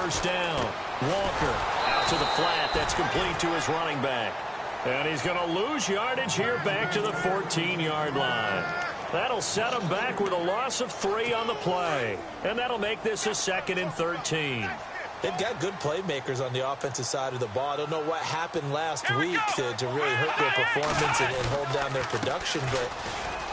first down. Walker out to the flat. That's complete to his running back. And he's going to lose yardage here back to the 14-yard line. That'll set him back with a loss of 3 on the play. And that'll make this a 2nd and 13. They've got good playmakers on the offensive side of the ball. I don't know what happened last week to really hurt their performance and hold down their production, but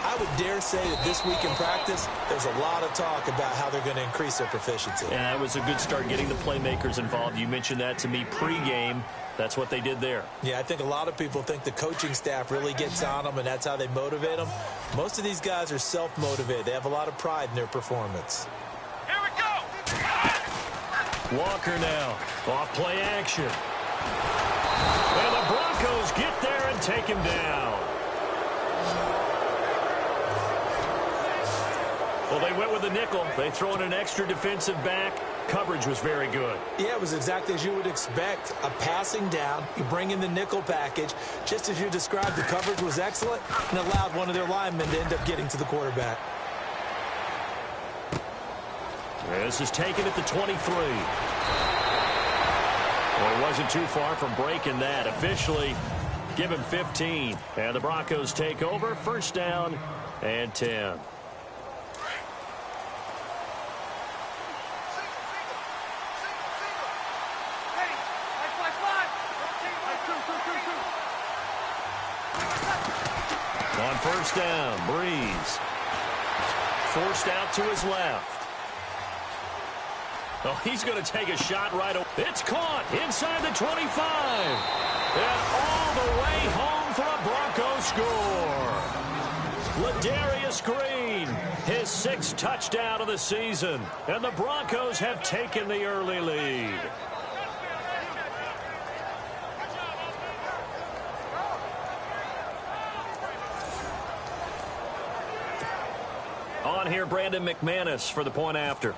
I would dare say that this week in practice, there's a lot of talk about how they're going to increase their proficiency. Yeah, that was a good start getting the playmakers involved. You mentioned that to me pregame. That's what they did there. Yeah, I think a lot of people think the coaching staff really gets on them, and that's how they motivate them. Most of these guys are self-motivated. They have a lot of pride in their performance. Here we go! Walker now, off play action. And the Broncos get there and take him down. Well, they went with the nickel. They throw in an extra defensive back. Coverage was very good. Yeah, it was exactly as you would expect. A passing down. You bring in the nickel package. Just as you described, the coverage was excellent and allowed one of their linemen to end up getting to the quarterback. This is taken at the 23. Well, he wasn't too far from breaking that. Officially, give him 15. And the Broncos take over. First down and 10. On first down, Breeze. Forced out to his left. Oh, he's going to take a shot right away. It's caught inside the 25. And all the way home for a Bronco score. Ladarius Green, his 6th touchdown of the season. And the Broncos have taken the early lead. On here, Brandon McManus for the point after.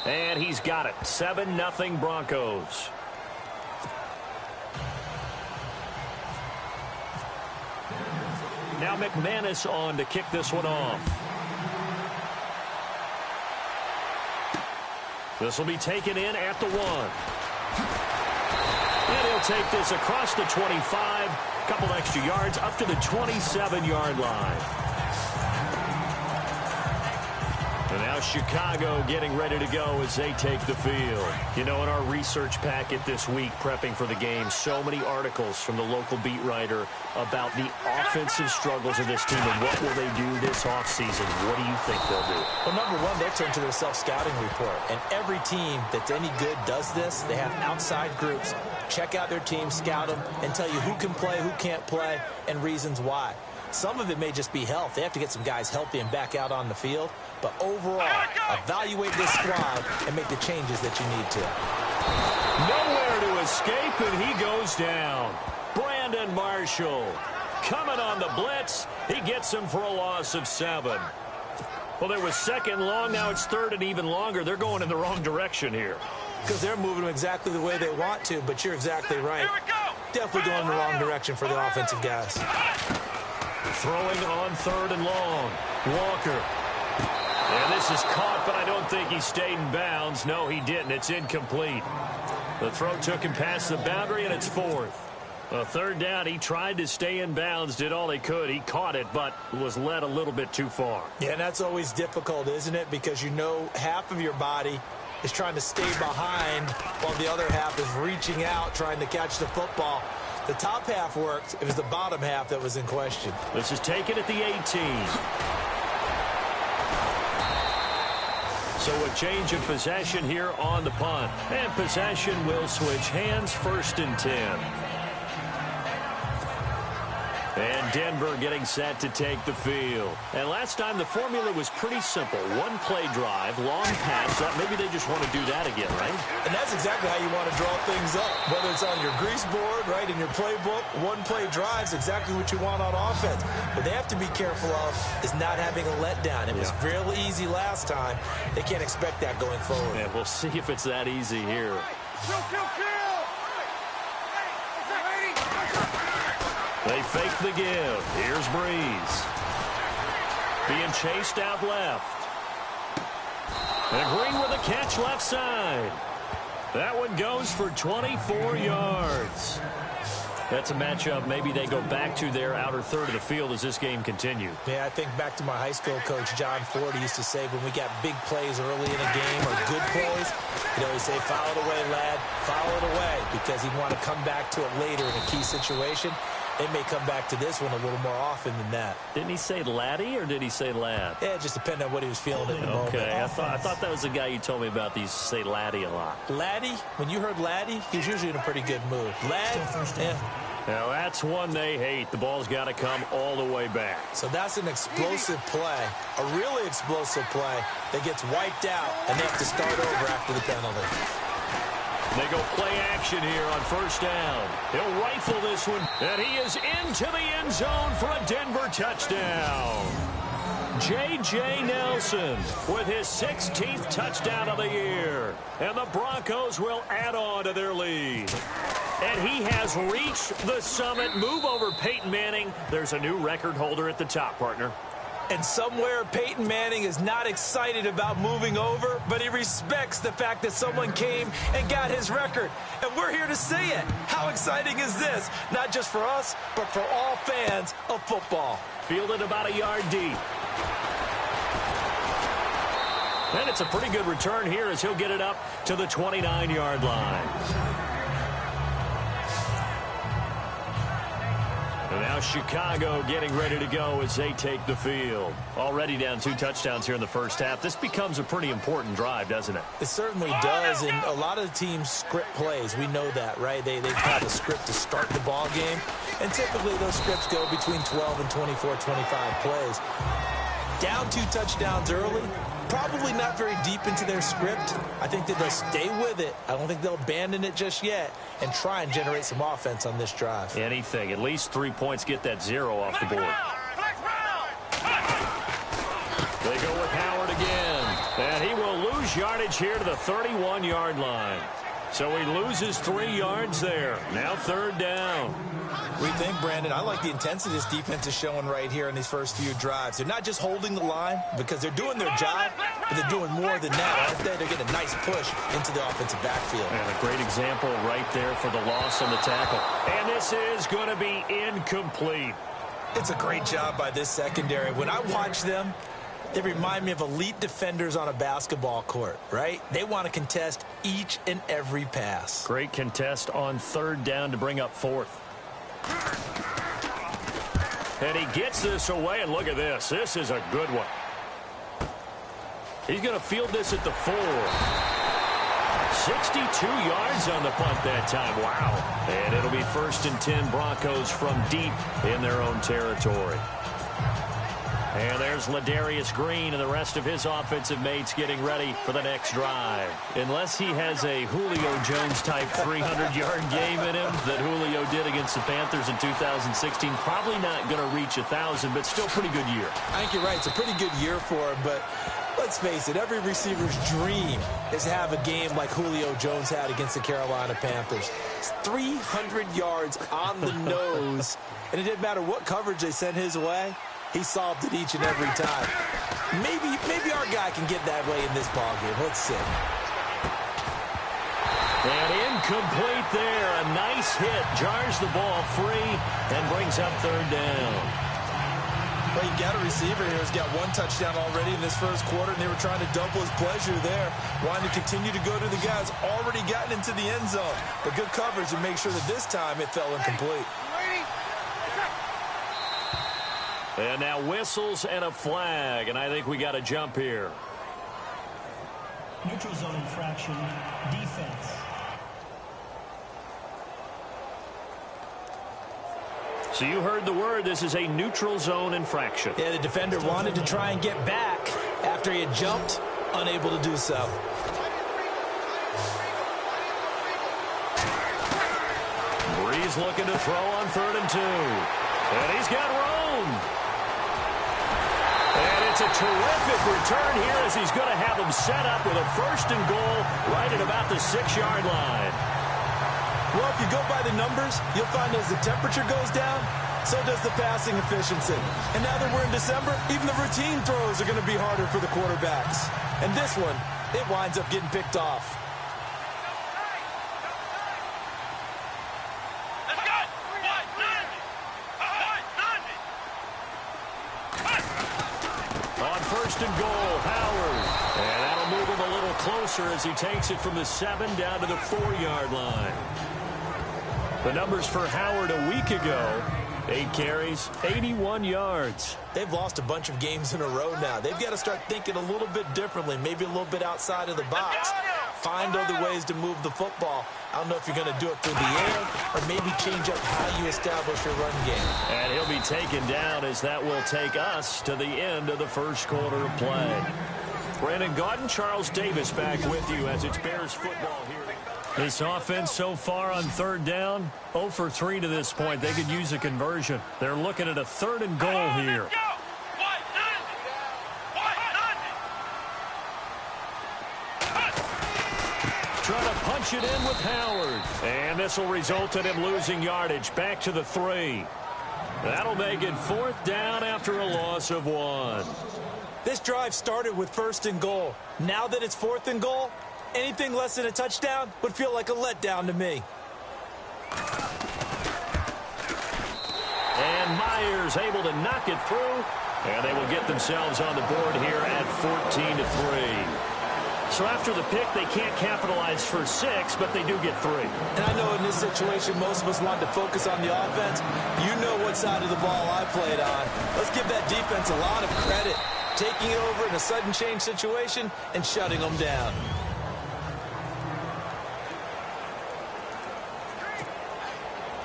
And he's got it. 7-0 Broncos. Now McManus on to kick this one off. This will be taken in at the 1. And he'll take this across the 25. Couple extra yards up to the 27-yard line. And now Chicago getting ready to go as they take the field. You know, in our research packet this week, prepping for the game, so many articles from the local beat writer about the offensive struggles of this team and what will they do this offseason. What do you think they'll do? Well, number one, they'll turn to their self-scouting report. And every team that's any good does this. They have outside groups. Check out their team, scout them, and tell you who can play, who can't play, and reasons why. Some of it may just be health. They have to get some guys healthy and back out on the field. But overall, evaluate this squad and make the changes that you need to. Nowhere to escape, and he goes down. Brandon Marshall coming on the blitz. He gets him for a loss of 7. Well, there was 2nd long. Now it's 3rd and even longer. They're going in the wrong direction here. Because they're moving them exactly the way they want to, but you're exactly right. Definitely going in the wrong direction for the offensive guys. Throwing on 3rd and long. Walker. And this is caught, but I don't think he stayed in bounds. No, he didn't. It's incomplete. The throw took him past the boundary, and it's 4th. A 3rd down, he tried to stay in bounds, did all he could. He caught it, but was led a little bit too far. Yeah, and that's always difficult, isn't it? Because you know half of your body is trying to stay behind while the other half is reaching out, trying to catch the football. The top half worked. It was the bottom half that was in question. This is taken at the 18. So a change of possession here on the punt. And possession will switch hands, 1st and 10. And Denver getting set to take the field. And last time the formula was pretty simple. 1 play drive, long pass. Maybe they just want to do that again, right? And that's exactly how you want to draw things up. Whether it's on your grease board, right, in your playbook, 1 play drive is exactly what you want on offense. What they have to be careful of is not having a letdown. It was real easy last time. They can't expect that going forward. Yeah, we'll see if it's that easy here. They fake the give. Here's Breeze. Being chased out left. And Green with a catch left side. That one goes for 24 yards. That's a matchup maybe they go back to their outer third of the field as this game continues. Yeah, I think back to my high school coach, John Ford. He used to say when we got big plays early in a game or good plays, he'd always say, foul it away, lad, foul it away, because he'd want to come back to it later in a key situation. They may come back to this one a little more often than that. Didn't he say laddie or did he say lad? Yeah, it just depended on what he was feeling at the moment. Okay, I thought that was the guy you told me about. These say laddie a lot. Laddie, when you heard laddie, he's usually in a pretty good mood. Lad, yeah. Now that's one they hate. The ball's got to come all the way back. So that's an explosive play, a really explosive play that gets wiped out, and they have to start over after the penalty. They go play action here on first down. He'll rifle this one, and he is into the end zone for a Denver touchdown. J.J. Nelson with his 16th touchdown of the year. And the Broncos will add on to their lead. And he has reached the summit. Move over Peyton Manning. There's a new record holder at the top, partner. And somewhere Peyton Manning is not excited about moving over, but he respects the fact that someone came and got his record. And we're here to see it. How exciting is this? Not just for us, but for all fans of football. Fielded about a yard deep. And it's a pretty good return here as he'll get it up to the 29-yard line. And now Chicago getting ready to go as they take the field. Already down 2 touchdowns here in the first half. This becomes a pretty important drive, doesn't it? It certainly does, and a lot of the teams script plays. We know that, right? They have a script to start the ball game, and typically those scripts go between 12 and 24, 25 plays. Down 2 touchdowns early, probably not very deep into their script. I think that they'll stay with it. I don't think they'll abandon it just yet and try and generate some offense on this drive. Anything. At least 3 points, get that 0 off the board. They go with Howard again. And he will lose yardage here to the 31-yard line. So he loses 3 yards there. Now 3rd down. We think, Brandon, I like the intensity this defense is showing right here in these first few drives. They're not just holding the line because they're doing their job, but they're doing more than that. Right there, they're getting a nice push into the offensive backfield. And a great example right there for the loss on the tackle. And this is going to be incomplete. It's a great job by this secondary. When I watch them, they remind me of elite defenders on a basketball court, right? They want to contest each and every pass. Great contest on 3rd down to bring up 4th. And he gets this away, and look at this. This is a good one. He's going to field this at the 4. 62 yards on the punt that time. Wow. And it'll be 1st and 10 Broncos from deep in their own territory. And there's Ladarius Green and the rest of his offensive mates getting ready for the next drive. Unless he has a Julio Jones-type 300-yard game in him that Julio did against the Panthers in 2016, probably not going to reach 1,000, but still pretty good year. I think you're right. It's a pretty good year for him, but let's face it, every receiver's dream is to have a game like Julio Jones had against the Carolina Panthers. It's 300 yards on the nose, and it didn't matter what coverage they sent his way. He solved it each and every time. Maybe our guy can get that way in this ballgame. Let's see. And incomplete there. A nice hit. Jars the ball free and brings up 3rd down. Well, you got a receiver here who's got 1 touchdown already in this first quarter, and they were trying to double his pleasure there, wanting to continue to go to the guys already gotten into the end zone. But good coverage to make sure that this time it fell incomplete. And now whistles and a flag, and I think we got a jump here. Neutral zone infraction, defense. So you heard the word. This is a neutral zone infraction. Yeah, the defender wanted to try and get back after he had jumped, unable to do so. Breeze looking to throw on 3rd and 2. And he's got room. And it's a terrific return here as he's going to have him set up with a 1st and goal right at about the 6-yard line. Well, if you go by the numbers, you'll find as the temperature goes down, so does the passing efficiency. And now that we're in December, even the routine throws are going to be harder for the quarterbacks. And this one It winds up getting picked off. On first and goal, Howard. And that'll move him a little closer as he takes it from the 7 down to the 4-yard line. The numbers for Howard a week ago: 8 carries, 81 yards. They've lost a bunch of games in a row now. They've got to start thinking a little bit differently, maybe a little bit outside of the box. Find other ways to move the football. I don't know if you're going to do it through the air or maybe change up how you establish your run game. And he'll be taken down as that will take us to the end of the first quarter of play. Brandon Gaudin, Charles Davis back with you as it's Bears football here. This offense so far on third down, 0 for 3 to this point. They could use a conversion. They're looking at a 3rd and goal here. Trying to punch it in with Howard. And this will result in him losing yardage back to the 3. That'll make it 4th down after a loss of 1. This drive started with 1st and goal. Now that it's 4th and goal, anything less than a touchdown would feel like a letdown to me. And Myers able to knock it through. And they will get themselves on the board here at 14-3. So after the pick, they can't capitalize for 6, but they do get 3. And I know in this situation, most of us want to focus on the offense. You know what side of the ball I played on. Let's give that defense a lot of credit. Taking it over in a sudden change situation and shutting them down.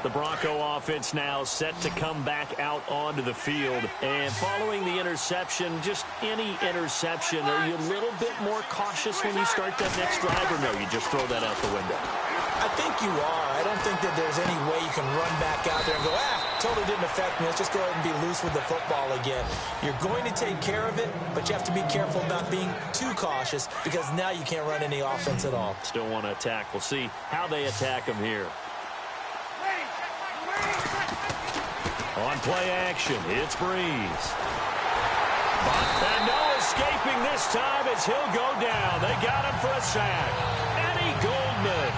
The Bronco offense now set to come back out onto the field. And following the interception, just any interception, are you a little bit more cautious when you start that next drive, or no, you just throw that out the window? I think you are. I don't think that there's any way you can run back out there and go, totally didn't affect me. Let's just go ahead and be loose with the football again. You're going to take care of it, but you have to be careful about being too cautious because now you can't run any offense at all. Still want to attack. We'll see how they attack him here. On play action, it's Breeze. And no escaping this time as he'll go down. They got him for a sack. Eddie Goldman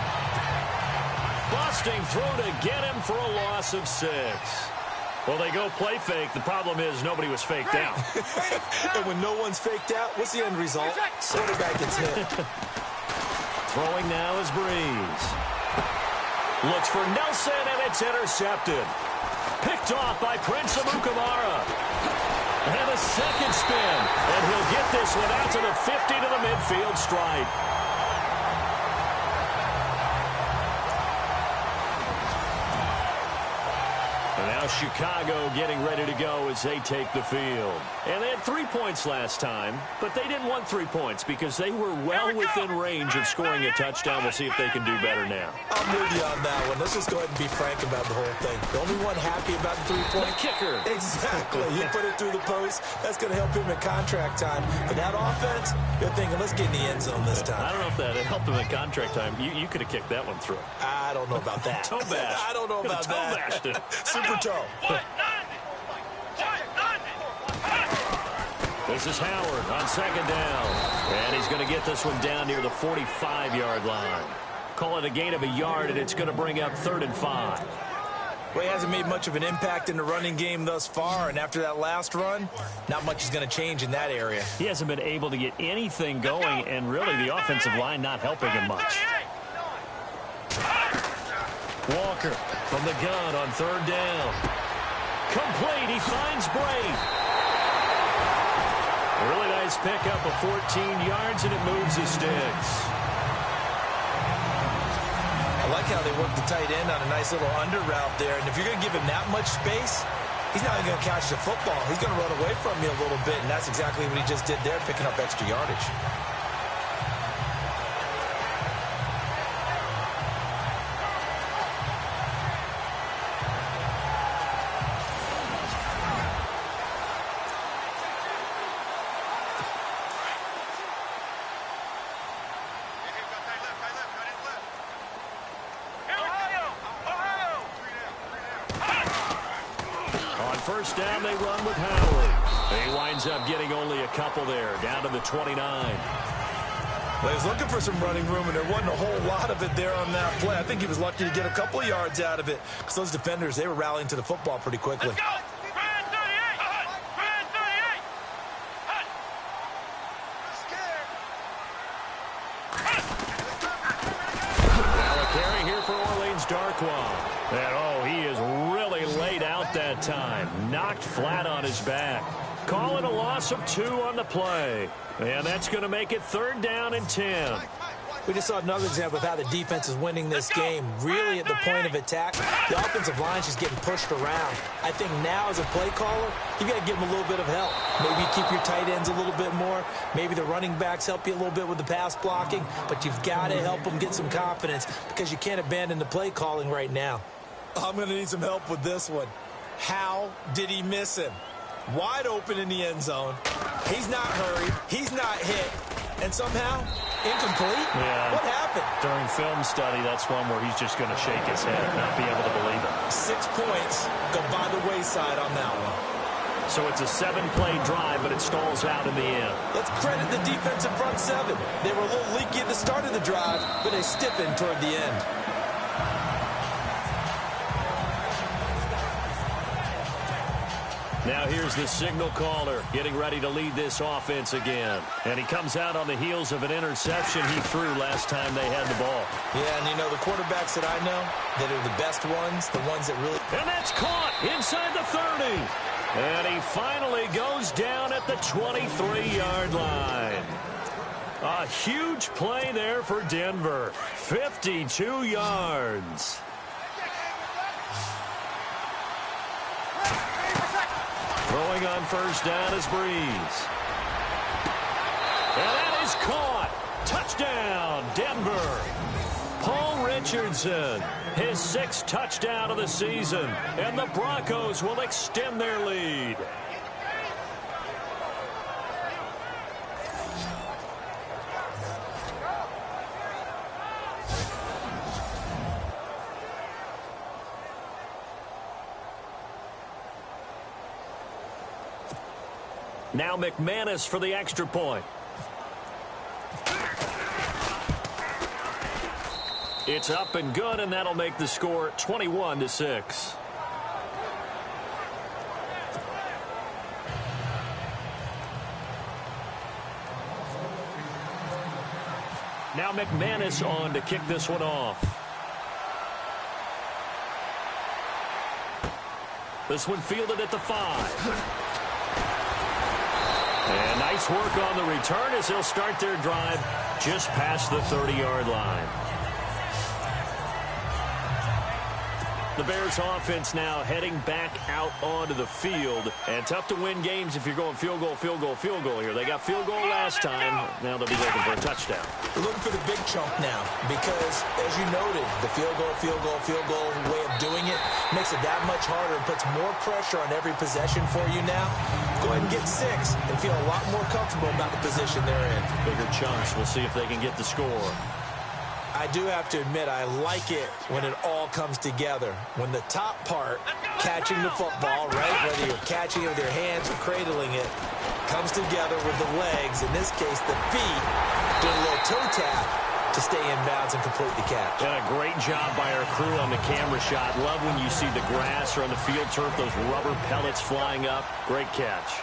busting through to get him for a loss of 6. Well, they go play fake. The problem is nobody was faked out. And when no one's faked out, what's the end result? Quarterback gets hit. Throwing now is Breeze. Looks for Nelson, and it's intercepted. Picked off by Prince Amukamara. And a second spin. And he'll get this one out to the 50 to the midfield stripe. And now Chicago getting ready to go as they take the field. And they had 3 points last time, but they didn't want 3 points because they were well within range of scoring a touchdown. We'll see if they can do better now. I'm with you on that one. Let's just go ahead and be frank about the whole thing. The only one happy about the 3-point kicker. Exactly. You put it through the post. That's going to help him in contract time. For that offense, you're thinking, let's get in the end zone this time. I don't know if that helped him in contract time. You could have kicked that one through. I don't know about that. Toe bash. I don't know about that. Toe bashed it. Super toe. This is Howard on second down. And he's going to get this one down near the 45-yard line. Call it a gain of a yard, and it's going to bring up 3rd and 5. Well, he hasn't made much of an impact in the running game thus far, and after that last run, not much is going to change in that area. He hasn't been able to get anything going, and really the offensive line not helping him much. Walker from the gun on 3rd down. Complete. He finds Bray. Really nice pickup of 14 yards, and it moves the sticks. I like how they work the tight end on a nice little under route there. And if you're going to give him that much space, he's not even going to catch the football. He's going to run away from you a little bit, and that's exactly what he just did there, picking up extra yardage. First down, they run with Howard. He winds up getting only a couple there, down to the 29. Well, he was looking for some running room, and there wasn't a whole lot of it there on that play. I think he was lucky to get a couple of yards out of it because those defenders, they were rallying to the football pretty quickly. Now a carry here for Orleans Darkwa. And, oh, he is really laid out that time. Knocked flat on his back. Call it a loss of 2 on the play. And that's going to make it 3rd down and 10. We just saw another example of how the defense is winning this game. Really at the point of attack, the offensive line is just getting pushed around. I think now as a play caller, you got to give them a little bit of help. Maybe you keep your tight ends a little bit more. Maybe the running backs help you a little bit with the pass blocking. But you've got to help them get some confidence because you can't abandon the play calling right now. I'm going to need some help with this one. How did he miss him? Wide open in the end zone. He's not hurried. He's not hit. And somehow, incomplete? Yeah. What happened? During film study, that's one where he's just going to shake his head and not be able to believe it. 6 points go by the wayside on that one. So it's a 7-play drive, but it stalls out in the end. Let's credit the defensive front 7. They were a little leaky at the start of the drive, but they stiffened toward the end. Now here's the signal caller getting ready to lead this offense again. And he comes out on the heels of an interception he threw last time they had the ball. Yeah, and you know, the quarterbacks that I know that are the best ones, the ones that really... And that's caught inside the 30. And he finally goes down at the 23-yard line. A huge play there for Denver. 52 yards. Throwing on first down is Breeze. And that is caught. Touchdown, Denver. Paul Richardson, his 6th touchdown of the season. And the Broncos will extend their lead. Now McManus for the extra point. It's up and good, and that'll make the score 21-6. Now McManus on to kick this one off. This one fielded at the 5. And nice work on the return as they'll start their drive just past the 30-yard line. The Bears offense now heading back out onto the field. And tough to win games if you're going field goal, field goal, field goal here. They got field goal last time. Now they'll be looking for a touchdown. They're looking for the big chunk now because, as you noted, the field goal way of doing it makes it that much harder and puts more pressure on every possession for you now. Go ahead and get 6 and feel a lot more comfortable about the position they're in. Bigger chunks. We'll see if they can get the score. I do have to admit, I like it when it all comes together. When the top part, catching the football, right, whether you're catching it with your hands or cradling it, comes together with the legs, in this case the feet, doing a little toe tap to stay in bounds and complete the catch. And a great job by our crew on the camera shot. Love when you see the grass or on the field turf, those rubber pellets flying up. Great catch.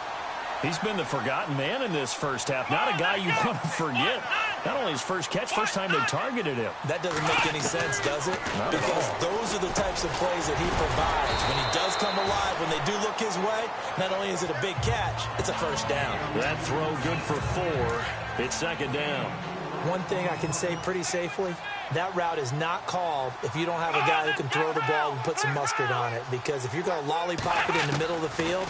He's been the forgotten man in this first half. Not a guy you want to forget. Not only his first catch, first time they targeted him. That doesn't make any sense, does it? Not because those are the types of plays that he provides. When he does come alive, when they do look his way, not only is it a big catch, it's a first down. That throw good for 4. It's 2nd down. One thing I can say pretty safely, that route is not called if you don't have a guy who can throw the ball and put some mustard on it. Because if you're going to lollipop it in the middle of the field,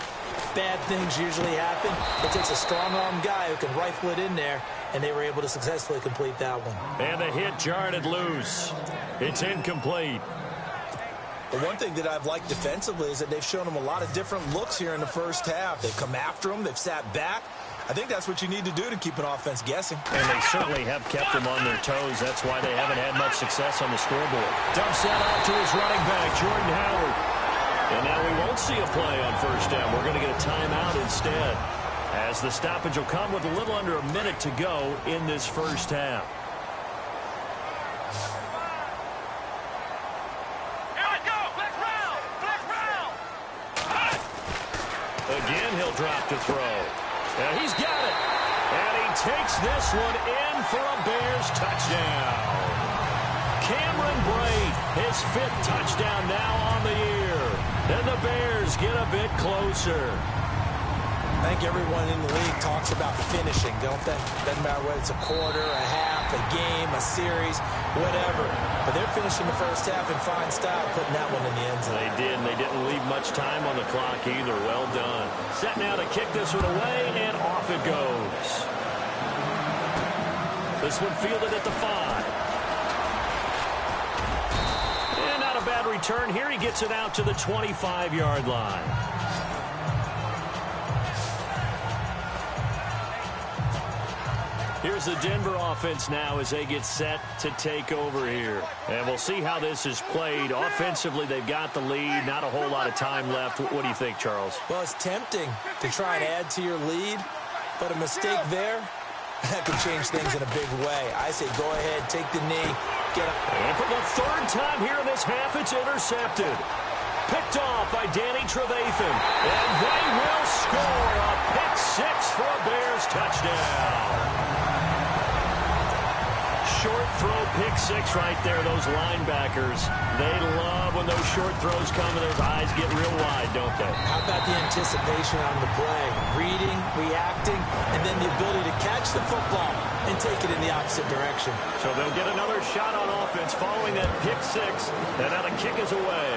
bad things usually happen. It takes a strong-arm guy who can rifle it in there, and they were able to successfully complete that one. And the hit jarred it loose. It's incomplete. But one thing that I've liked defensively is that they've shown them a lot of different looks here in the first half. They've come after them. They've sat back. I think that's what you need to do to keep an offense guessing. And they certainly have kept them on their toes. That's why they haven't had much success on the scoreboard. Dumps that out to his running back, Jordan Howard. And now we won't see a play on first down. We're going to get a timeout instead. As the stoppage will come with a little under a minute to go in this first half. Again, he'll drop to throw. And he's got it. And he takes this one in for a Bears touchdown. Cameron Brate, his 5th touchdown now on the year. And the Bears get a bit closer. I think everyone in the league talks about finishing, don't they? Doesn't matter whether it's a quarter, a half, a game, a series, whatever. But they're finishing the first half in fine style, putting that one in the end zone. They did, and they didn't leave much time on the clock either. Well done. Set now to kick this one away, and off it goes. This one fielded at the 5. And not a bad return here. He gets it out to the 25-yard line. Here's the Denver offense now as they get set to take over here. And we'll see how this is played. Offensively, they've got the lead. Not a whole lot of time left. What do you think, Charles? Well, it's tempting to try and add to your lead, but a mistake there, that could change things in a big way. I say go ahead, take the knee, get up. And for the 3rd time here in this half, it's intercepted. Picked off by Danny Trevathan. And they will score a pick 6 for a Bears touchdown. Short throw pick 6 right there. Those linebackers, they love when those short throws come and those eyes get real wide, don't they? How about the anticipation on the play? Reading, reacting, and then the ability to catch the football and take it in the opposite direction. So they'll get another shot on offense following that pick 6. And now the kick is away.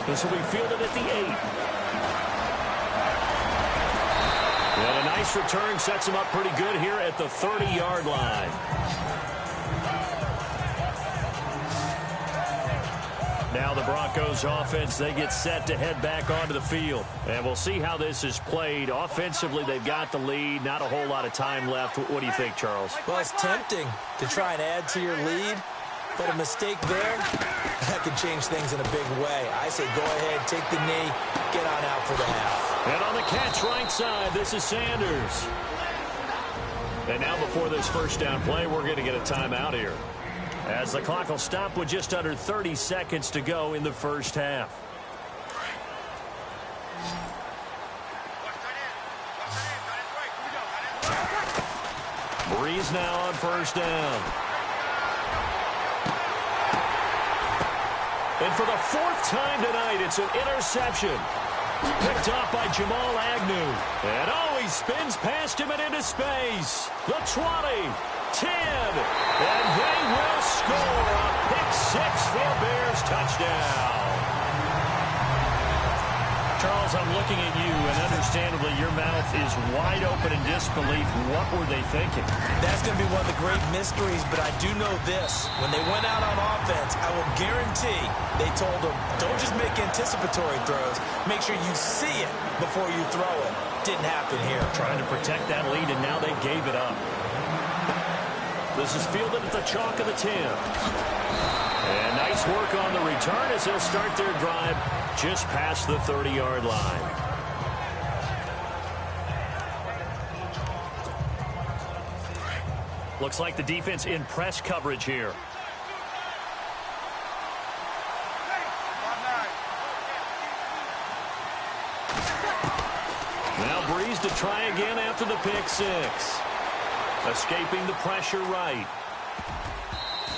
This will be fielded at the 8. And a nice return sets him up pretty good here at the 30-yard line. Now the Broncos offense, they get set to head back onto the field. And we'll see how this is played. Offensively, they've got the lead. Not a whole lot of time left. What do you think, Charles? Well, it's tempting to try and add to your lead, but a mistake there, that could change things in a big way. I say go ahead, take the knee, get on out for the half. And on the catch right side, this is Sanders. And now before this first down play, we're going to get a timeout here, as the clock will stop with just under 30 seconds to go in the first half. Breeze now on first down. And for the 4th time tonight, it's an interception. Picked off by Jamal Agnew. And he spins past him and into space. The 20, 10, and they will score a pick 6 for a Bears touchdown. Charles, I'm looking at you, and understandably, your mouth is wide open in disbelief. What were they thinking? That's going to be one of the great mysteries, but I do know this. When they went out on offense, I will guarantee they told them, don't just make anticipatory throws. Make sure you see it before you throw it. Didn't happen here. Trying to protect that lead, and now they gave it up. This is fielded at the chalk of the 10. And nice work on the return as they'll start their drive just past the 30-yard line. Looks like the defense in press coverage here. Now Breeze to try again after the pick 6. Escaping the pressure right.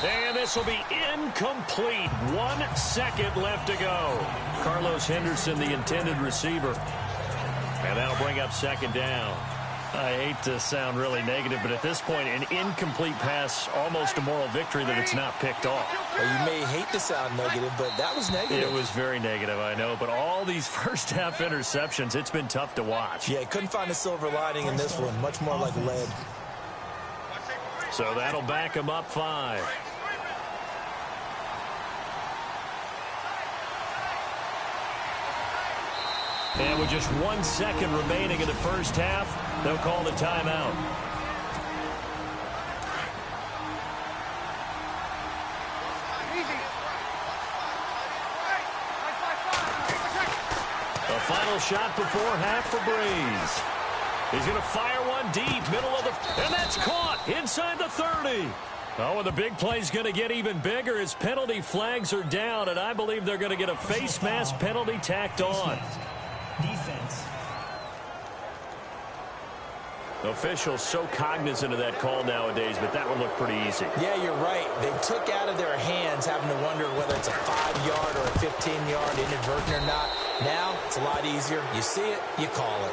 And this will be incomplete. 1 second left to go. Carlos Henderson, the intended receiver. And that'll bring up second down. I hate to sound really negative, but at this point, an incomplete pass, almost a moral victory that it's not picked off. Well, you may hate to sound negative, but that was negative. It was very negative, I know. But all these first-half interceptions, it's been tough to watch. Yeah, couldn't find a silver lining in this one. Much more like lead. So that'll back him up 5. And with just 1 second remaining in the first half, they'll call the timeout. A final shot before half for Breeze. He's going to fire one deep, middle of the... And that's caught inside the 30. Oh, and the big play's going to get even bigger as penalty flags are down, and I believe they're going to get a face mask penalty tacked on. Defense. Officials so cognizant of that call nowadays, but that one looked pretty easy. Yeah, you're right. They took out of their hands having to wonder whether it's a 5-yard or a 15-yard inadvertent or not. Now, it's a lot easier. You see it, you call it.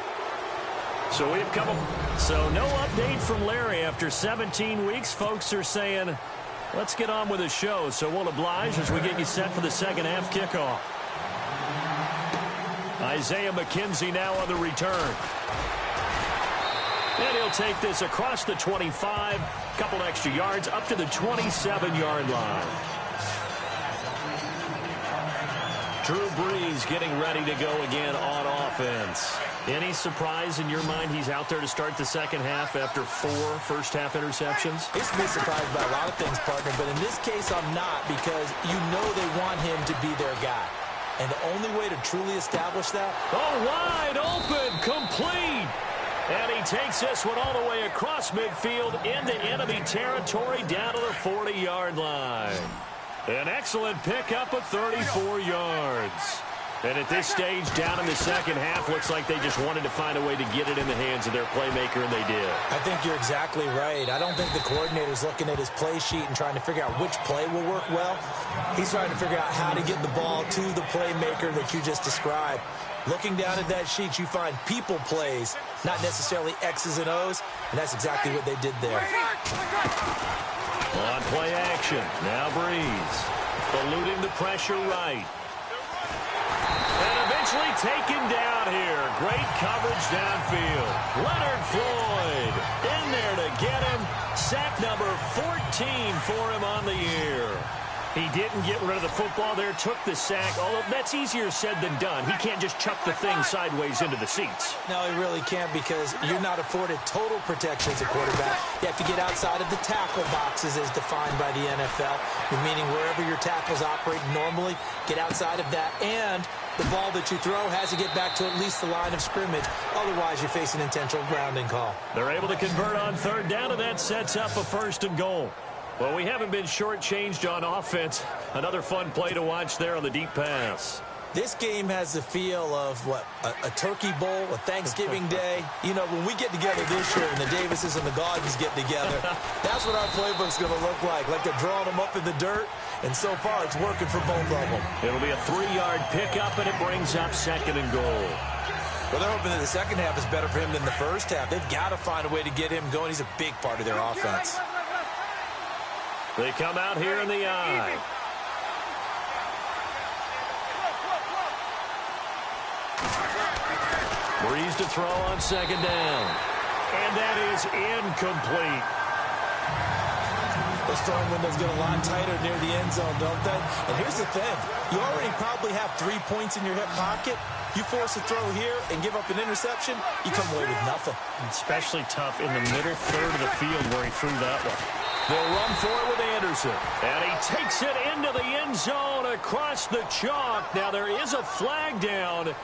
So we've come up. So no update from Larry after 17 weeks. Folks are saying, let's get on with the show. So we'll oblige as we get you set for the second half kickoff. Isaiah McKenzie now on the return. And he'll take this across the 25, couple extra yards, up to the 27-yard line. Drew Brees getting ready to go again on offense. Any surprise in your mind he's out there to start the second half after 4 first-half interceptions? He's been surprised by a lot of things, partner, but in this case I'm not, because you know they want him to be their guy. And the only way to truly establish that... Oh, wide open, complete! And he takes this one all the way across midfield into enemy territory down to the 40-yard line. An excellent pickup of 34 yards. And at this stage, down in the second half, looks like they just wanted to find a way to get it in the hands of their playmaker, and they did. I think you're exactly right. I don't think the coordinator's looking at his play sheet and trying to figure out which play will work well. He's trying to figure out how to get the ball to the playmaker that you just described. Looking down at that sheet, you find people plays, not necessarily X's and O's, and that's exactly what they did there. On play action, now Breeze, eluding the pressure right. And eventually taken down here. Great coverage downfield. Leonard Floyd in there to get him. Sack number 14 for him on the year. He didn't get rid of the football there, took the sack. Although that's easier said than done. He can't just chuck the thing sideways into the seats. No, he really can't, because you're not afforded total protection as a quarterback. You have to get outside of the tackle boxes as defined by the NFL, meaning wherever your tackles operate normally, get outside of that, and the ball that you throw has to get back to at least the line of scrimmage. Otherwise, you're facing intentional grounding call. They're able to convert on third down, and that sets up a 1st and goal. Well, we haven't been shortchanged on offense. Another fun play to watch there on the deep pass. This game has the feel of, what, a turkey bowl, a Thanksgiving day. You know, when we get together this year and the Davises and the Gaudens get together, that's what our playbook's going to look like they're drawing them up in the dirt, and so far it's working for both of them. It'll be a 3-yard pickup, and it brings up 2nd and goal. Well, they're hoping that the second half is better for him than the first half. They've got to find a way to get him going. He's a big part of their offense. They come out here in the eye. Breeze to throw on 2nd down. And that is incomplete. Those throwing windows get a lot tighter near the end zone, don't they? And here's the thing. You already probably have 3 points in your hip pocket. You force a throw here and give up an interception, you come away with nothing. Especially tough in the middle third of the field where he threw that one. They'll run for it with Anderson. And he takes it into the end zone across the chalk. Now, there is a flag down,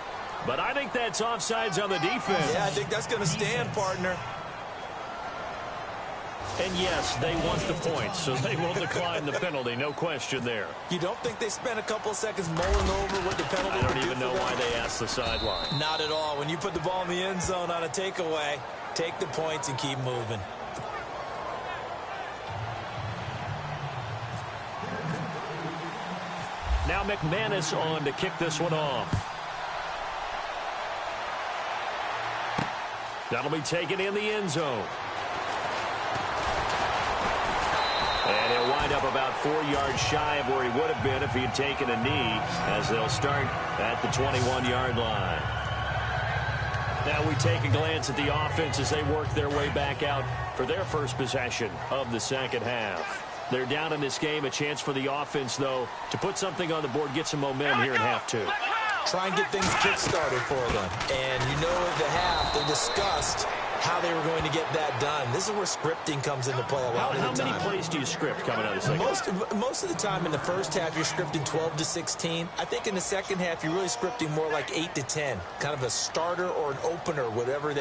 but I think that's offsides on the defense. Yeah, I think that's going to stand, partner. And, yes, they want the points, so they will decline the penalty. No question there. You don't think they spent a couple of seconds mulling over what the penalty I don't even know why they asked the sideline. Not at all. When you put the ball in the end zone on a takeaway, take the points and keep moving. Now McManus on to kick this one off. That'll be taken in the end zone. And he'll wind up about 4 yards shy of where he would have been if he had taken a knee, as they'll start at the 21-yard line. Now we take a glance at the offense as they work their way back out for their first possession of the second half. They're down in this game. A chance for the offense, though, to put something on the board, get some momentum here in half 2. Try and get things kick-started for them. And you know at the half, they discussed how they were going to get that done. This is where scripting comes into play a lot of the time. How many plays do you script coming out of the second? Most of the time in the first half, you're scripting 12 to 16. I think in the second half, you're really scripting more like 8 to 10, kind of a starter or an opener, whatever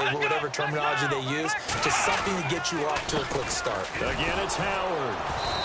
terminology they use, just something to get you off to a quick start. Again, it's Howard.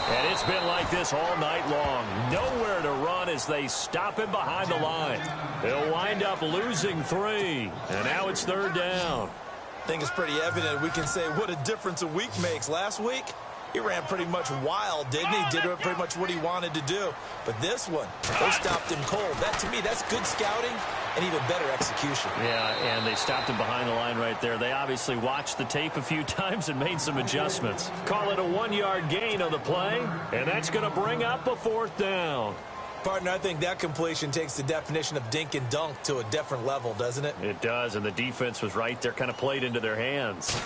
And it's been like this all night long. Nowhere to run as they stop him behind the line. They'll wind up losing 3. And now it's 3rd down. I think it's pretty evident. We can say what a difference a week makes. Last week, he ran pretty much wild, didn't he? Did pretty much what he wanted to do. But this one, they stopped him cold. That, to me, that's good scouting and even better execution. Yeah, and they stopped him behind the line right there. They obviously watched the tape a few times and made some adjustments. Call it a 1-yard gain on the play, and that's going to bring up a 4th down. Partner, I think that completion takes the definition of dink and dunk to a different level, doesn't it? It does, and the defense was right there, kind of played into their hands.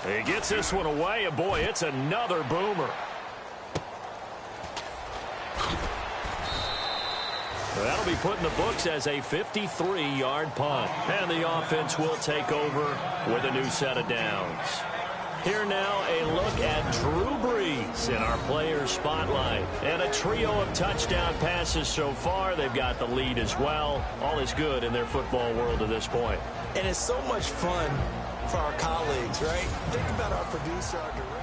He gets this one away, and boy, it's another boomer. That'll be put in the books as a 53-yard punt. And the offense will take over with a new set of downs. Here now, a look at Drew Brees in our player spotlight. And a trio of touchdown passes so far. They've got the lead as well. All is good in their football world at this point. And it's so much fun for our colleagues, right? Think about our producer, our director.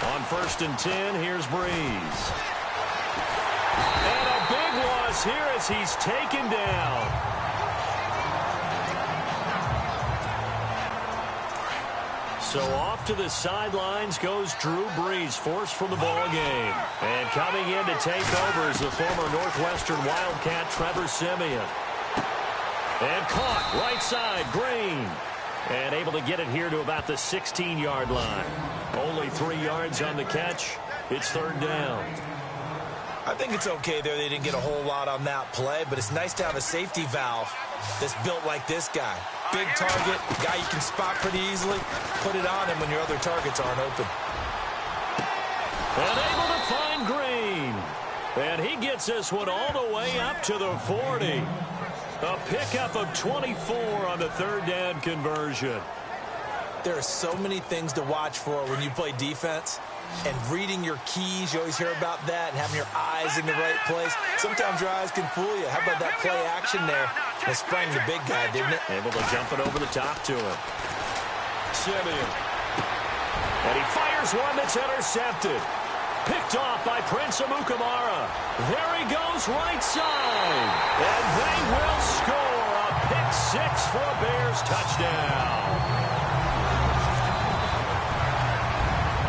On 1st and 10, here's Brees. And a big loss here as he's taken down. So off to the sidelines goes Drew Brees, forced from the ball game. And coming in to take over is the former Northwestern Wildcat, Trevor Siemian. And caught right side, Green. And able to get it here to about the 16-yard line. Only 3 yards on the catch. It's 3rd down. I think it's okay there. They didn't get a whole lot on that play, but it's nice to have a safety valve that's built like this guy. Big target, guy you can spot pretty easily. Put it on him when your other targets aren't open. And able to find Green. And he gets this one all the way up to the 40. A pickup of 24 on the 3rd down conversion. There are so many things to watch for when you play defense. And reading your keys, you always hear about that, and having your eyes in the right place. Sometimes your eyes can fool you. How about that play action there? It sprang the big guy, didn't it? Able to jump it over the top to him. Simeon. And he fires one that's intercepted. Picked off by Prince Amukamara. There he goes right side. And they will score a pick-6 for a Bears touchdown.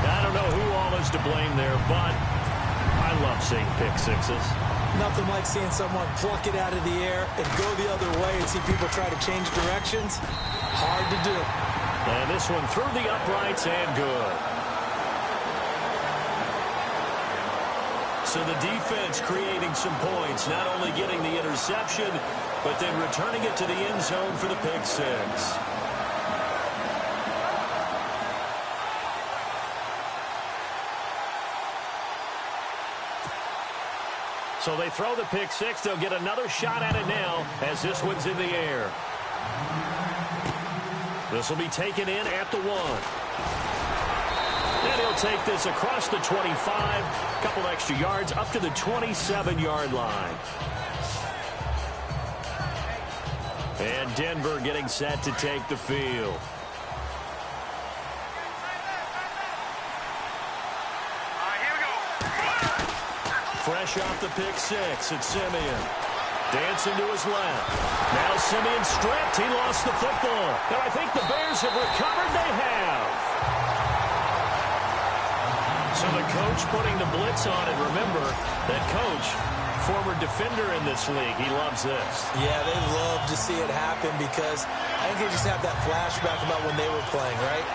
I don't know who all is to blame there, but I love seeing pick-6s. Nothing like seeing someone pluck it out of the air and go the other way and see people try to change directions. Hard to do. And this one through the uprights and good. So the defense creating some points, not only getting the interception, but then returning it to the end zone for the pick-6. So they throw the pick-6. They'll get another shot at it now as this one's in the air. This will be taken in at the 1. And he'll take this across the 25. A couple extra yards up to the 27-yard line. And Denver getting set to take the field. Fresh off the pick-6, it's Simeon. Dancing to his left. Now Simeon stripped. He lost the football. And I think the Bears have recovered. They have. So the coach putting the blitz on. And remember, that coach, former defender in this league. He loves this. Yeah, they love to see it happen because I think they just have that flashback about when they were playing, right?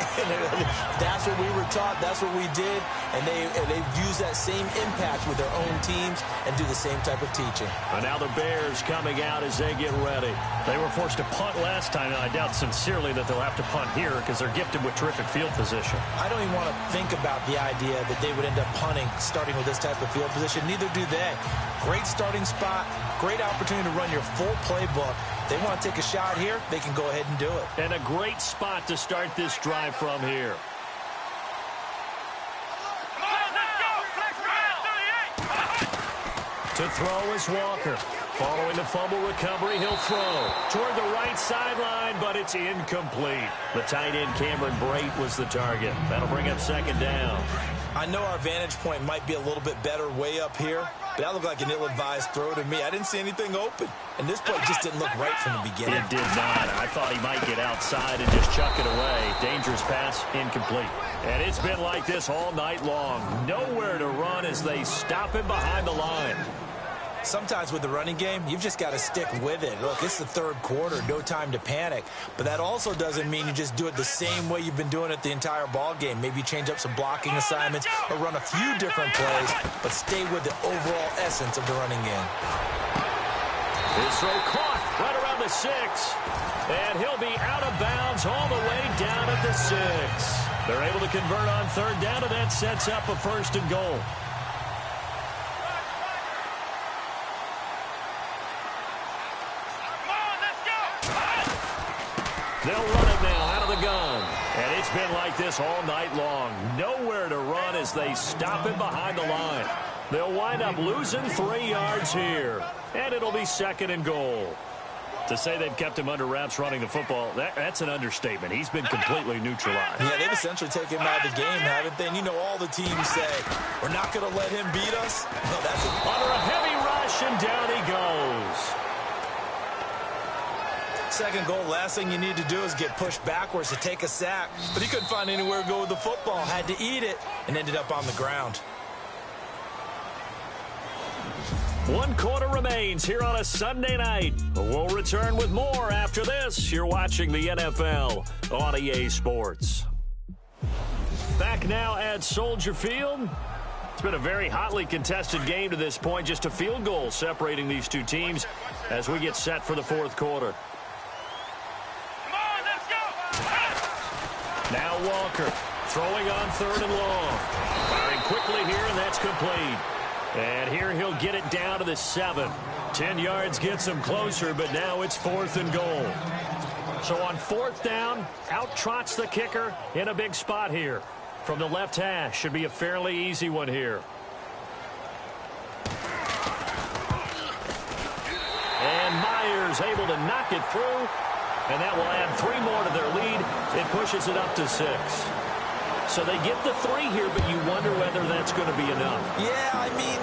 That's what we were taught. That's what we did. And they've used that same impact with their own teams and do the same type of teaching. And now the Bears coming out as they get ready. They were forced to punt last time, and I doubt sincerely that they'll have to punt here because they're gifted with terrific field position. I don't even want to think about the idea that they would end up punting starting with this type of field position. Neither do they. Great starting spot, great opportunity to run your full playbook. They want to take a shot here, they can go ahead and do it. And a great spot to start this drive from here. To throw is Walker. Following the fumble recovery, he'll throw toward the right sideline, but it's incomplete. The tight end Cameron Brate was the target. That'll bring up second down. I know our vantage point might be a little bit better way up here, but that looked like an ill-advised throw to me. I didn't see anything open, and this play just didn't look right from the beginning. It did not. I thought he might get outside and just chuck it away. Dangerous pass, incomplete. And it's been like this all night long. Nowhere to run as they stop him behind the line. Sometimes with the running game, you've just got to stick with it. Look, it's the third quarter, no time to panic. But that also doesn't mean you just do it the same way you've been doing it the entire ball game. Maybe change up some blocking assignments or run a few different plays, but stay with the overall essence of the running game. His throw caught right around the 6. And he'll be out of bounds all the way down at the 6. They're able to convert on third down, and that sets up a first and goal. They'll run it now out of the gun. And it's been like this all night long. Nowhere to run as they stop him behind the line. They'll wind up losing 3 yards here. And it'll be second and goal. To say they've kept him under wraps running the football, that's an understatement. He's been completely neutralized. Yeah, they've essentially taken him out of the game, haven't they? And you know all the teams say, we're not going to let him beat us. No, that's it. Under a heavy rush, and down he goes. Second goal, last thing you need to do is get pushed backwards to take a sack. But he couldn't find anywhere to go with the football, had to eat it, and ended up on the ground. 1 quarter remains here on a Sunday night. We'll return with more after this. You're watching the NFL on EA Sports. Back now at Soldier Field. It's been a very hotly contested game to this point. Just a field goal separating these two teams as we get set for the fourth quarter. Now Walker throwing on third and long. Firing quickly here, and that's complete. And here he'll get it down to the 7. 10 yards gets him closer, but now it's fourth and goal. So on fourth down, out trots the kicker in a big spot here. From the left hash, should be a fairly easy one here. And Myers able to knock it through. And that will add 3 more to their lead. It pushes it up to 6. So they get the 3 here, but you wonder whether that's going to be enough. Yeah, I mean,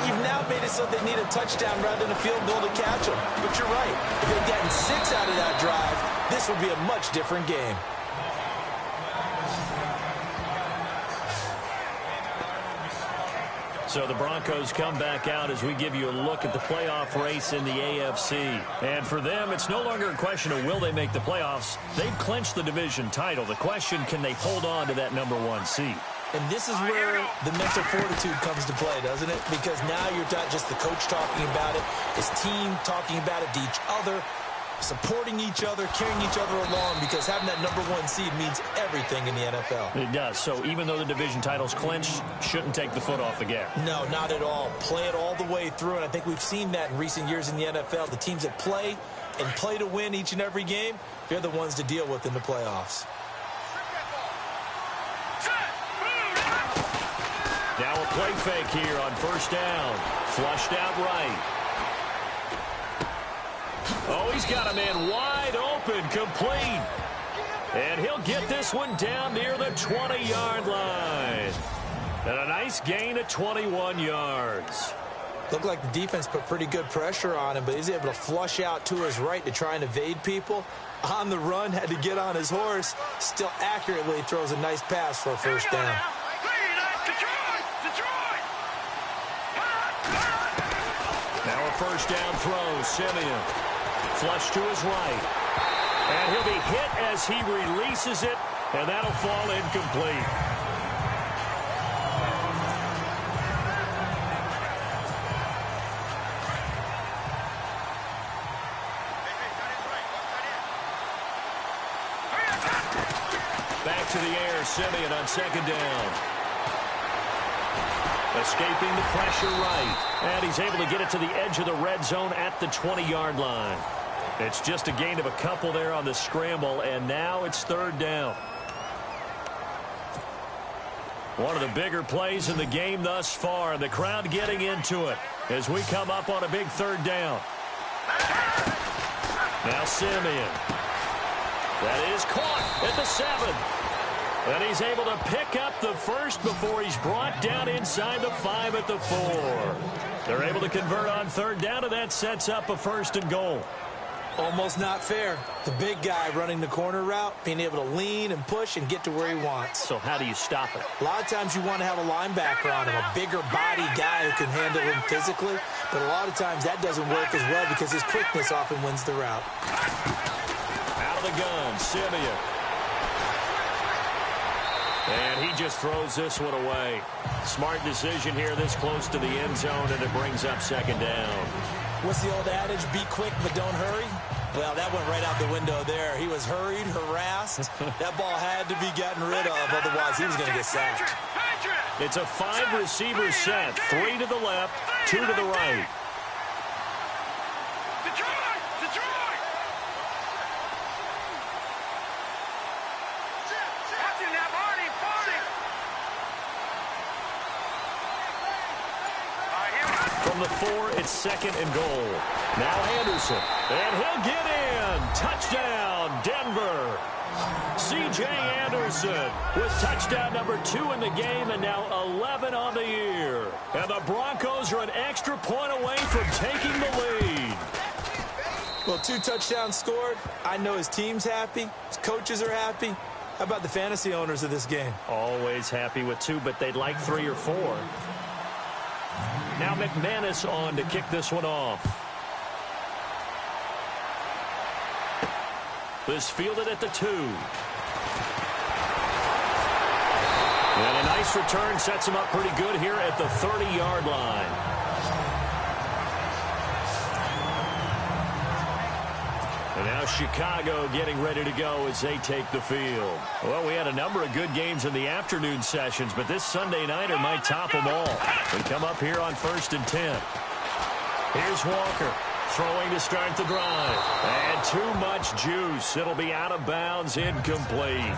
you've now made it so they need a touchdown rather than a field goal to catch them. But you're right. If they'd gotten 6 out of that drive, this would be a much different game. So the Broncos come back out as we give you a look at the playoff race in the AFC. And for them, it's no longer a question of will they make the playoffs. They've clinched the division title. The question, can they hold on to that number 1 seed? And this is where the mental fortitude comes to play, doesn't it? Because now you're not just the coach talking about it, his team talking about it to each other, supporting each other, carrying each other along, because having that number 1 seed means everything in the NFL. It does. So even though the division title's clinched, shouldn't take the foot off the gas. No, not at all. Play it all the way through, and I think we've seen that in recent years in the NFL. The teams that play and play to win each and every game, they're the ones to deal with in the playoffs. Now a play fake here on first down. Flushed out right. Oh, he's got a man wide open, complete. And he'll get this one down near the 20-yard line. And a nice gain of 21 yards. Looked like the defense put pretty good pressure on him, but he's able to flush out to his right to try and evade people. On the run, had to get on his horse. Still accurately throws a nice pass for a first down. first down throw. Simeon. Flush to his right. And he'll be hit as he releases it, and that'll fall incomplete. Back to the air, Simeon on second down. Escaping the pressure right. And he's able to get it to the edge of the red zone at the 20-yard line. It's just a gain of a couple there on the scramble, and now it's third down. One of the bigger plays in the game thus far, and the crowd getting into it as we come up on a big third down. Now Simeon. That is caught at the 7. And he's able to pick up the first before he's brought down inside the 5 at the 4. They're able to convert on third down, and that sets up a 1st and goal. Almost not fair. The big guy running the corner route, being able to lean and push and get to where he wants. So how do you stop it? A lot of times you want to have a linebacker on him, a bigger body guy who can handle him physically. But a lot of times that doesn't work as well because his quickness often wins the route. Out of the gun, Simeon. And he just throws this one away. Smart decision here this close to the end zone, and it brings up second down. What's the old adage? Be quick, but don't hurry. Well, that went right out the window there. He was hurried, harassed. That ball had to be gotten rid of, otherwise he was going to get sacked. It's a 5-receiver set. 3 to the left, 2 to the right. From the 4, it's 2nd and goal. Now Anderson, and he'll get in. Touchdown, Denver. C.J. Anderson with touchdown number 2 in the game, and now 11 on the year. And the Broncos are an extra point away from taking the lead. Well, 2 touchdowns scored. I know his team's happy. His coaches are happy. How about the fantasy owners of this game? Always happy with 2, but they'd like 3 or 4. Now McManus on to kick this one off. This fielded at the 2. And a nice return sets him up pretty good here at the 30-yard line. And now Chicago getting ready to go as they take the field. Well, we had a number of good games in the afternoon sessions, but this Sunday nighter might top them all. We come up here on 1st and 10. Here's Walker throwing to start the drive. And too much juice. It'll be out of bounds, incomplete.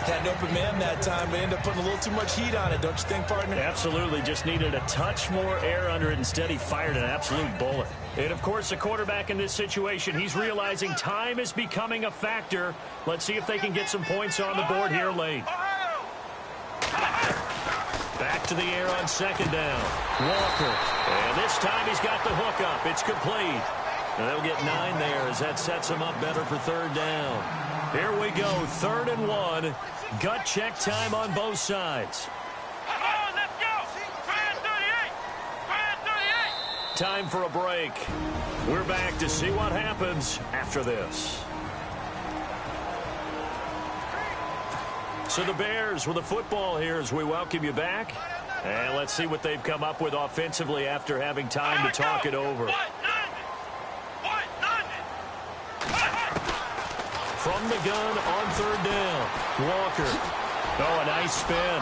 Had an open man that time, but ended up putting a little too much heat on it, don't you think, partner? Absolutely. Just needed a touch more air under it. Instead, he fired an absolute bullet. And, of course, the quarterback in this situation, he's realizing time is becoming a factor. Let's see if they can get some points on the board here late. Back to the air on 2nd down. Walker. And this time he's got the hook up. It's complete. And they'll get 9 there as that sets him up better for 3rd down. Here we go, 3rd and 1. Gut check time on both sides. Let's go. 38. Time for a break. We're back to see what happens after this. So the Bears with the football here as we welcome you back. And let's see what they've come up with offensively after having time to talk it over. From the gun on 3rd down. Walker. Oh, a nice spin.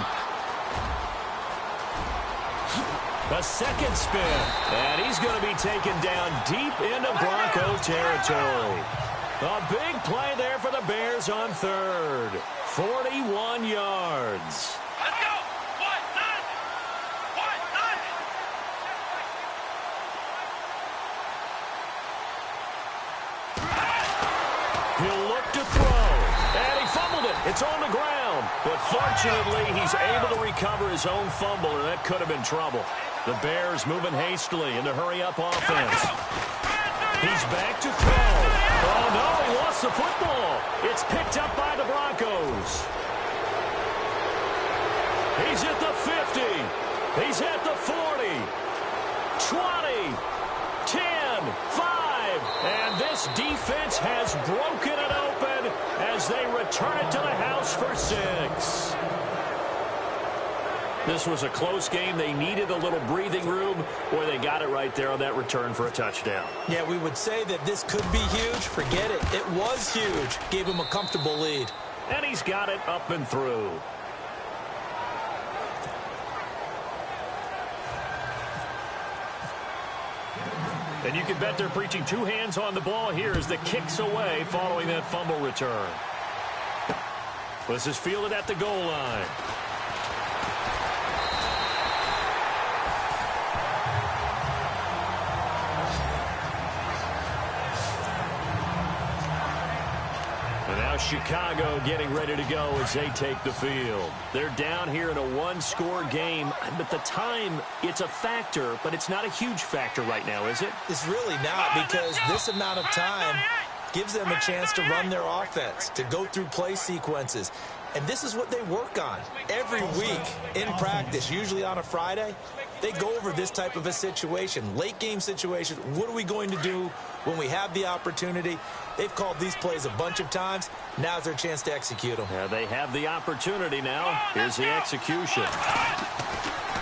A second spin. And he's going to be taken down deep into Bronco territory. A big play there for the Bears on 3rd. 41 yards. Let's go. He'll look to throw. And he fumbled it. It's on the ground. But fortunately, he's able to recover his own fumble, or that could have been trouble. The Bears moving hastily in the hurry-up offense. He's back to throw. Oh, no, he lost the football. It's picked up by the Broncos. He's at the 50. He's at the 40. 20. 10. 5. And this defense has broken it open as they return it to the house for 6. This was a close game. They needed a little breathing room, or they got it right there on that return for a touchdown. Yeah, we would say that this could be huge. Forget it. It was huge. Gave him a comfortable lead. And he's got it up and through. And you can bet they're preaching 2 hands on the ball here as the kick's away following that fumble return. This is fielded at the goal line. And now Chicago getting ready to go as they take the field. They're down here in a 1-score game. But the time, it's a factor, but it's not a huge factor right now, is it? It's really not, because this amount of time gives them a chance to run their offense, to go through play sequences. And this is what they work on every week in practice, usually on a Friday. They go over this type of a situation, late game situation. What are we going to do when we have the opportunity? They've called these plays a bunch of times. Now's their chance to execute them. Yeah, they have the opportunity now. Here's the execution.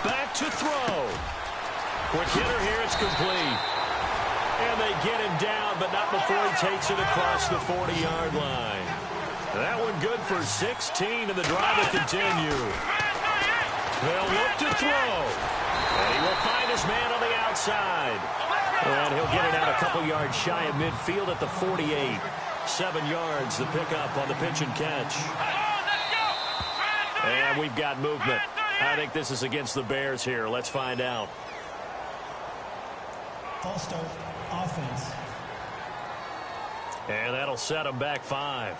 Back to throw. Quick hitter here. It's complete. And they get him down, but not before he takes it across the 40-yard line. That one good for 16, and the drive will continue. They'll look to throw. And he will find his man on the outside. And he'll get it out a couple yards shy of midfield at the 48. 7 yards, the pickup on the pitch and catch. And we've got movement. I think this is against the Bears here. Let's find out. False start, offense. And that'll set them back 5.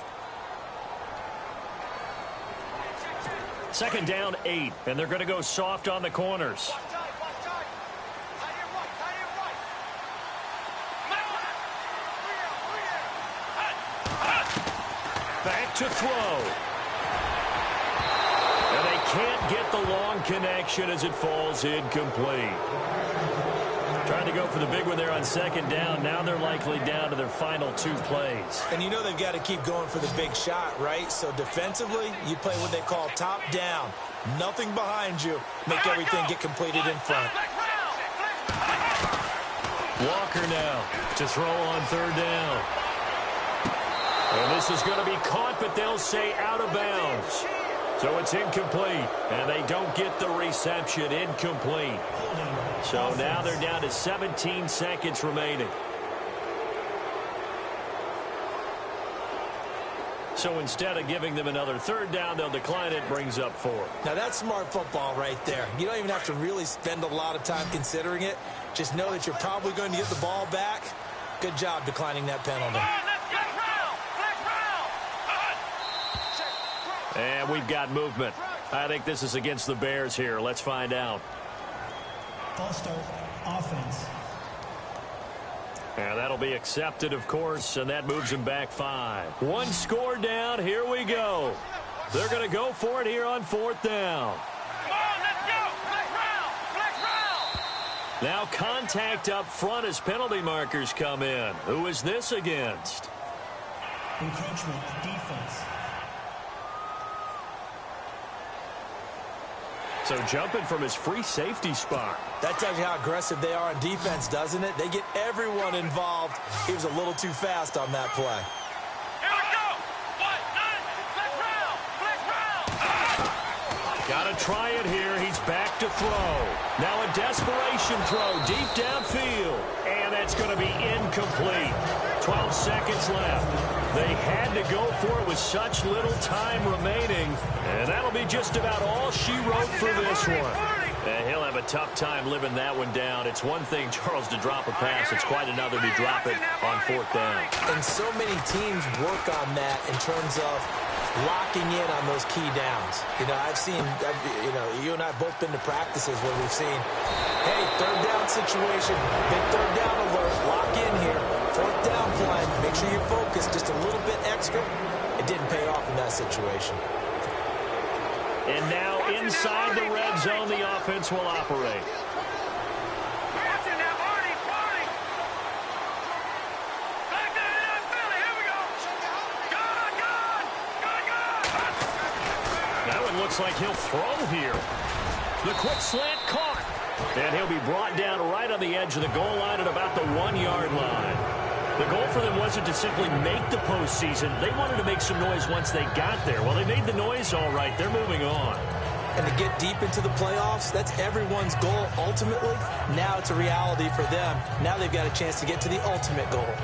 2nd down, 8. And they're going to go soft on the corners. Back to throw. And they can't get the long connection as it falls incomplete. Trying to go for the big one there on 2nd down. Now they're likely down to their final 2 plays. And you know they've got to keep going for the big shot, right? So defensively, you play what they call top down. Nothing behind you. Make everything get completed in front. Walker now to throw on 3rd down. And this is going to be caught, but they'll say out of bounds. So it's incomplete, and they don't get the reception. Incomplete. So now they're down to 17 seconds remaining. So instead of giving them another 3rd down, they'll decline it, brings up 4. Now that's smart football right there. You don't even have to really spend a lot of time considering it. Just know that you're probably going to get the ball back. Good job declining that penalty. And we've got movement. I think this is against the Bears here. Let's find out. False start, offense. And that'll be accepted, of course, and that moves them back 5. 1 score down. Here we go. They're going to go for it here on 4th down. Come on, let's go. Flex round. Now contact up front as penalty markers come in. Who is this against? Encroachment, defense. So jumping from his free safety spot. That tells you how aggressive they are on defense, doesn't it? They get everyone involved. He was a little too fast on that play. Here we go. 1, 9, flex round. Got to try it here. He's back to throw. Now a desperation throw deep downfield. And that's going to be incomplete. 12 seconds left. They had to go for it with such little time remaining. And that'll be just about all she wrote for this one. And he'll have a tough time living that one down. It's one thing, Charles, to drop a pass. It's quite another to drop it on 4th down. And so many teams work on that in terms of locking in on those key downs. You know, you and I have both been to practices where we've seen, hey, 3rd down situation, big 3rd down alert, lock in here. 4th down play, make sure you focus just a little bit extra. It didn't pay off in that situation. And now inside the red zone, the offense will operate. looks like he'll throw here. The quick slant caught. And he'll be brought down right on the edge of the goal line at about the 1-yard line. The goal for them wasn't to simply make the postseason. They wanted to make some noise once they got there. Well, they made the noise all right. They're moving on. And to get deep into the playoffs, that's everyone's goal ultimately. Now it's a reality for them. Now they've got a chance to get to the ultimate goal.